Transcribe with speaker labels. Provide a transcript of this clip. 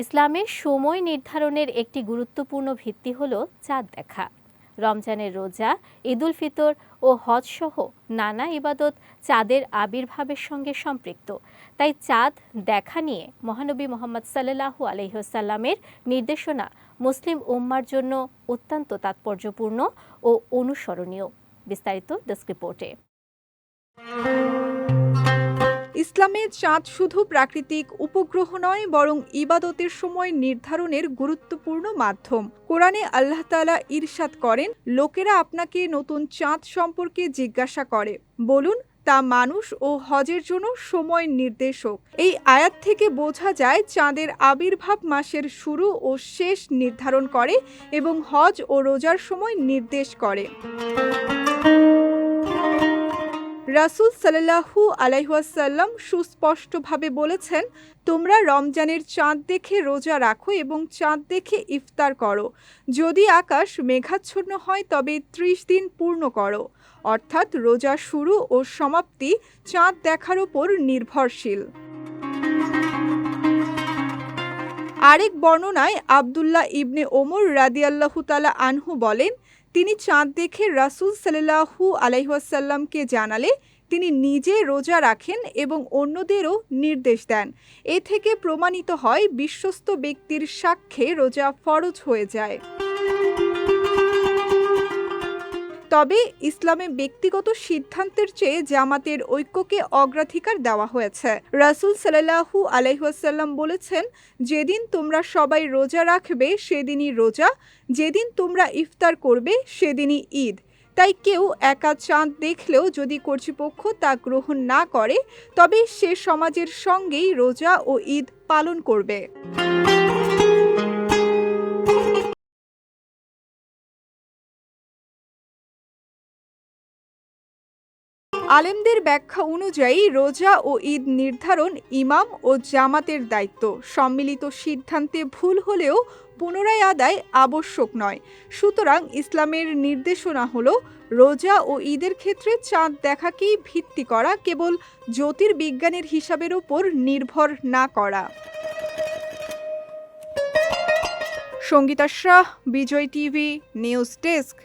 Speaker 1: ইসলামে সময় নির্ধারণের একটি গুরুত্বপূর্ণ ভিত্তি হল চাঁদ দেখা। রমজানের রোজা, ঈদ উল ফিতর ও হজ সহ নানা ইবাদত চাঁদের আবির্ভাবের সঙ্গে সম্পৃক্ত। তাই চাঁদ দেখা নিয়ে মহানবী মুহাম্মদ সাল্লাল্লাহু আলাইহি ওয়াসাল্লামের নির্দেশনা মুসলিম উম্মার জন্য অত্যন্ত তাৎপর্যপূর্ণ ও অনুসরণীয়। বিস্তারিত ডেস্ক রিপোর্টে।
Speaker 2: ইসলামে চাঁদ শুধু প্রাকৃতিক উপগ্রহ নয়, বরং ইবাদতের সময় নির্ধারণের গুরুত্বপূর্ণ মাধ্যম। কোরআনে আল্লাহ তাআলা ইরশাদ করেন, লোকেরা আপনাকে নতুন চাঁদ সম্পর্কে জিজ্ঞাসা করে, বলুন তা মানুষ ও হজের জন্য সময় নির্দেশক। এই আয়াত থেকে বোঝা যায় চাঁদের আবির্ভাব মাসের শুরু ও শেষ নির্ধারণ করে এবং হজ ও রোজার সময় নির্দেশ করে। রাসূল সাল্লাল্লাহু আলাইহি ওয়াসাল্লাম সুস্পষ্টভাবে বলেছেন, তোমরা রমজানের চাঁদ দেখে রোজা রাখো এবং চাঁদ দেখে ইফতার করো। যদি আকাশ মেঘাচ্ছন্ন হয় তবে ৩০ দিন পূর্ণ করো। অর্থাৎ রোজা শুরু ও সমাপ্তি চাঁদ দেখার উপর নির্ভরশীল। আরেক বর্ণনায় আব্দুল্লাহ ইবনে ওমর রাদিয়াল্লাহু তাআলা আনহু বলেন, তিনি চাঁদ দেখে রাসূল সাল্লাল্লাহু আলাইহি ওয়াসাল্লামকে জানালে তিনি নিজে রোজা রাখেন এবং অন্যদেরও নির্দেশ দেন। এ থেকে প্রমাণিত হয় বিশ্বস্ত ব্যক্তির সাক্ষ্যে রোজা ফরজ হয়ে যায়। তবে ইসলামে ব্যক্তিগত সিদ্ধান্তের চেয়ে জামাতের ঐক্যকে অগ্রাধিকার দেওয়া হয়েছে। রাসূল সাল্লাল্লাহু আলাইহি ওয়াসাল্লাম বলেছেন, যেদিন তোমরা সবাই রোজা রাখবে সেদিনই রোজা, যেদিন তোমরা ইফতার করবে সেদিনই ঈদ। তাই কেউ একা চাঁদ দেখলেও যদি কর্তৃপক্ষ তা গ্রহণ না করে, তবে সে সমাজের সঙ্গেই রোজা ও ঈদ পালন করবে। আলেমদের ব্যাখ্যা অনুযায়ী রোজা ও ঈদ নির্ধারণ ইমাম ও জামাতের দায়িত্ব। সম্মিলিত সিদ্ধান্তে ভুল হলেও পুনরায় আদায় আবশ্যক নয়। সুতরাং ইসলামের নির্দেশনা হলো রোজা ও ঈদের ক্ষেত্রে চাঁদ দেখাকেই ভিত্তি করা, কেবল জ্যোতির্বিজ্ঞানের হিসাবের উপর নির্ভর না করা। সঙ্গীতা শাহ, বিজয় টিভি, নিউজ ডেস্ক।